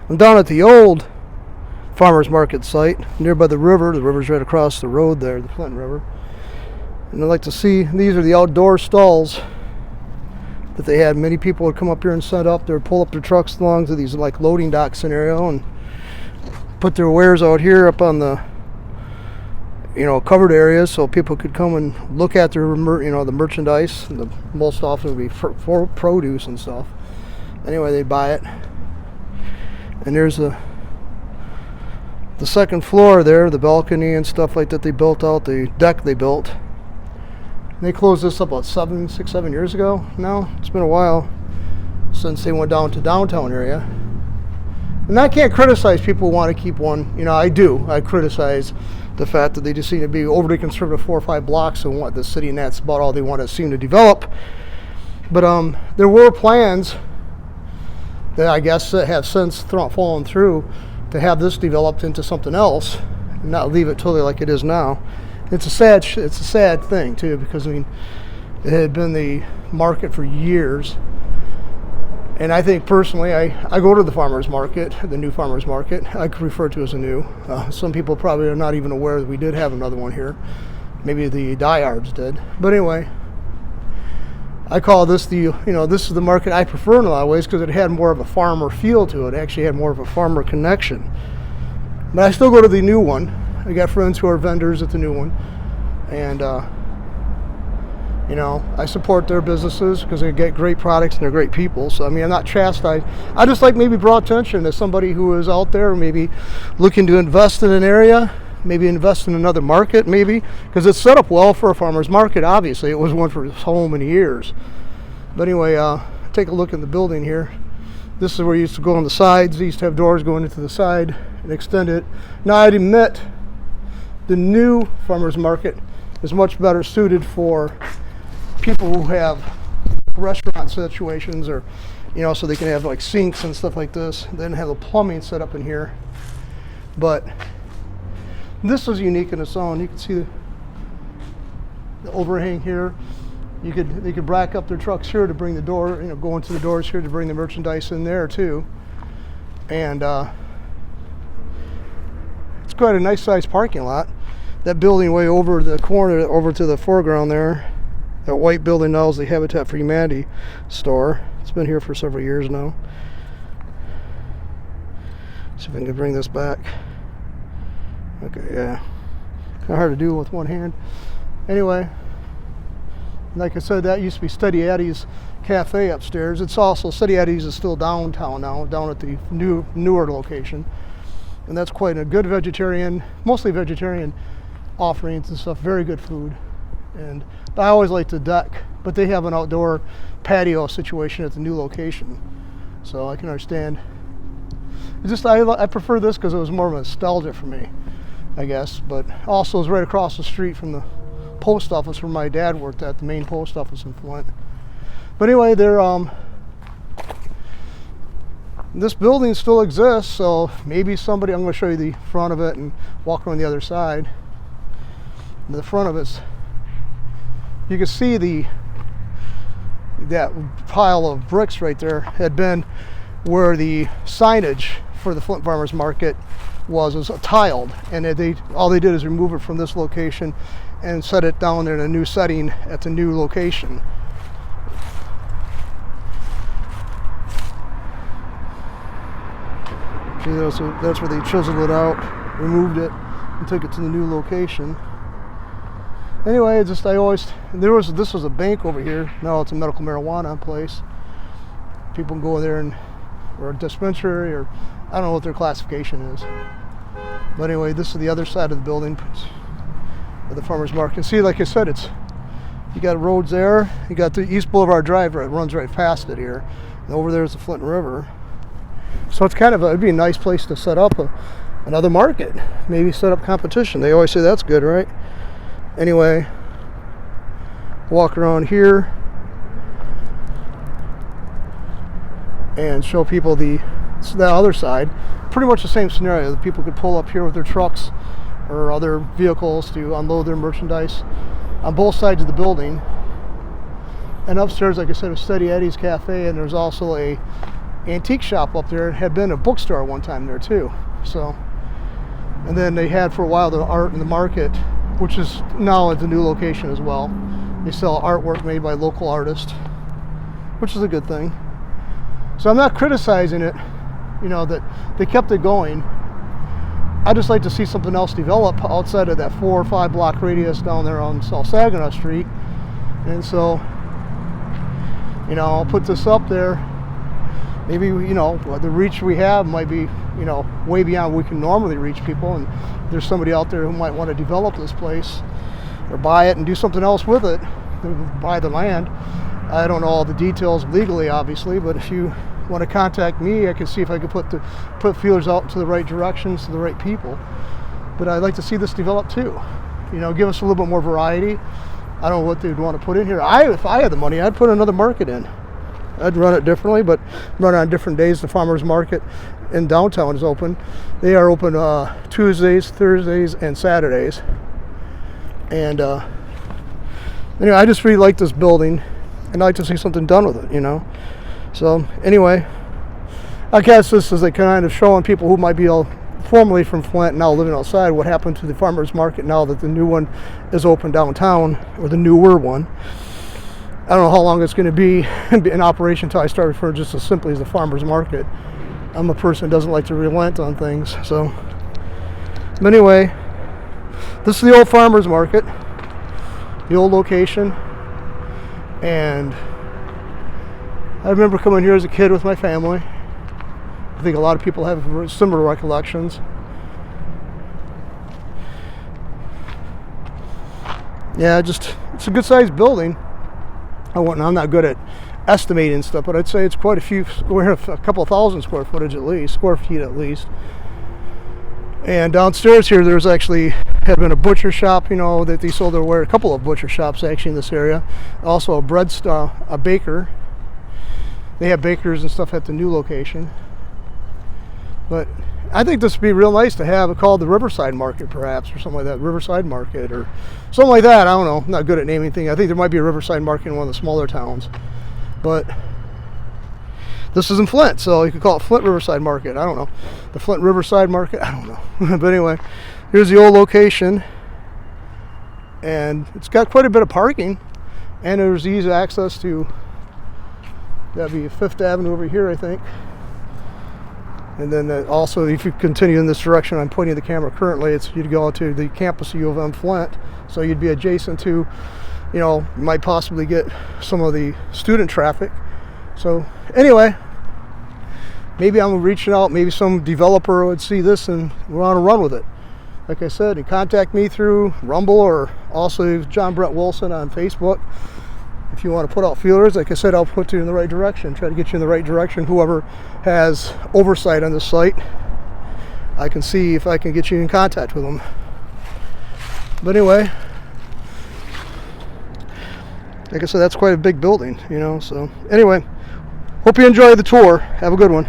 I'm down at the old farmers market site near by the river. The river's right across the road there, the Flint River. And I'd like to see, these are the outdoor stalls that they had. Many people would come up here and set up. They would pull up their trucks along to these like loading dock scenario and put their wares out here up on the covered areas so people could come and look at their the merchandise. And most often it would be for produce and stuff. Anyway, they'd buy it. And there's the second floor there, the balcony and stuff like that they built out, the deck they built. They closed this up about 7 years ago now. It's been a while since they went down to downtown area. And I can't criticize people who want to keep one. I do. I criticize the fact that they just seem to be overly conservative 4 or 5 blocks and want the city, and that's about all they want to seem to develop. But there were plans that I guess have since fallen through to have this developed into something else and not leave it totally like it is now. It's a sad thing too, because it had been the market for years. And I think personally, I go to the farmers market, the new farmers market. I could refer to as a new. Some people probably are not even aware that we did have another one here. Maybe the diehards did. But anyway, I call this this is the market I prefer in a lot of ways because it had more of a farmer feel to it. It actually had more of a farmer connection. But I still go to the new one. I got friends who are vendors at the new one. And, I support their businesses because they get great products and they're great people. So, I'm not chastised. I just maybe brought attention to somebody who is out there maybe looking to invest in an area, maybe invest in another market, maybe, because it's set up well for a farmer's market, obviously. It was one for so many years. But anyway, take a look at the building here. This is where you used to go on the sides. They used to have doors going into the side and extend it. Now, I'd admit the new farmer's market is much better suited for people who have restaurant situations or, so they can have like sinks and stuff like this. Then have the plumbing set up in here. But this is unique in its own. You can see the overhang here. They could back up their trucks here to bring the door, go into the doors here to bring the merchandise in there too. And it's quite a nice sized parking lot. That building way over the corner, over to the foreground there, that white building now is the Habitat for Humanity store. It's been here for several years now. See if I can bring this back. Okay, yeah. Kind of hard to do with one hand. Anyway, like I said, that used to be Steady Eddie's Cafe upstairs. It's also, Steady Eddie's is still downtown now, down at the newer location. And that's quite a good vegetarian, mostly vegetarian offerings and stuff. Very good food. And I always like the deck, but they have an outdoor patio situation at the new location. So I can understand. It's just, I prefer this because it was more nostalgia for me, I guess. But also it's right across the street from the post office where my dad worked at, the main post office in Flint. But anyway, this building still exists, so maybe somebody, I'm going to show you the front of it and walk around the other side. The front of it's, you can see that pile of bricks right there had been where the signage for the Flint Farmers Market was tiled, and all they did is remove it from this location and set it down there in a new setting at the new location. See, that's where they chiseled it out, removed it, and took it to the new location. Anyway, this was a bank over here. Now it's a medical marijuana place. People can go there or a dispensary, or I don't know what their classification is. But anyway, this is the other side of the building of the farmers market. See, like I said, you got roads there. You got the East Boulevard Drive that runs right past it here. And over there is the Flint River. So it's it'd be a nice place to set up another market. Maybe set up competition. They always say that's good, right? Anyway, walk around here and show people the other side. Pretty much the same scenario. The people could pull up here with their trucks or other vehicles to unload their merchandise on both sides of the building. And upstairs, like I said, is Steady Eddie's Cafe, and there's also a antique shop up there. Had been a bookstore one time there too. So, and then they had for a while the art in the market, which is now at the new location as well. They sell artwork made by local artists, which is a good thing. So I'm not criticizing it, you know, that they kept it going. I just like to see something else develop outside of that 4 or 5 block radius down there on South Saginaw Street. And so, you know, I'll put this up there. Maybe, you know, the reach we have might be, you know, way beyond we can normally reach people. And there's somebody out there who might want to develop this place or buy it and do something else with it, buy the land. I don't know all the details legally, obviously, but if you want to contact me, I can see if I can put feelers out into the right directions to the right people. But I'd like to see this develop too. You know, give us a little bit more variety. I don't know what they'd want to put in here. If I had the money, I'd put another market in. I'd run it differently, but run it on different days. The farmers market in downtown is open. They are open Tuesdays, Thursdays, and Saturdays. And anyway, I just really like this building, and I'd like to see something done with it, you know. So anyway, I guess this is a kind of showing people who might be formerly from Flint, now living outside, what happened to the farmers market now that the new one is open downtown, or the newer one. I don't know how long it's going to be in operation until I start referring just as simply as the farmers market. I'm a person who doesn't like to relent on things. So, but anyway, this is the old farmers market, the old location, and I remember coming here as a kid with my family. I think a lot of people have similar recollections. Yeah, it's a good sized building. I'm not good at estimating stuff, but I'd say it's quite a couple of thousand square feet at least. And downstairs here, there's actually had been a butcher shop, you know, that they sold their ware. A couple of butcher shops actually in this area. Also a baker. They have bakers and stuff at the new location. But I think this would be real nice to have it called the Riverside Market, perhaps, or something like that. Riverside Market or something like that. I don't know. I'm not good at naming things. I think there might be a Riverside Market in one of the smaller towns. But this is in Flint, so you could call it Flint Riverside Market. I don't know. The Flint Riverside Market? I don't know. But anyway, here's the old location. And it's got quite a bit of parking. And there's easy access to, that'd be 5th Avenue over here, I think. And then also, if you continue in this direction, I'm pointing the camera currently, you'd go to the campus of U of M Flint. So you'd be adjacent to, you know, you might possibly get some of the student traffic. So anyway, maybe I'm reaching out, maybe some developer would see this and we're on a run with it. Like I said, and contact me through Rumble or also John Brent Wilson on Facebook. If you want to put out feelers, like I said, I'll put you in the right direction, try to get you in the right direction. Whoever has oversight on this site, I can see if I can get you in contact with them. But anyway, like I said, that's quite a big building, you know. So anyway, hope you enjoy the tour. Have a good one.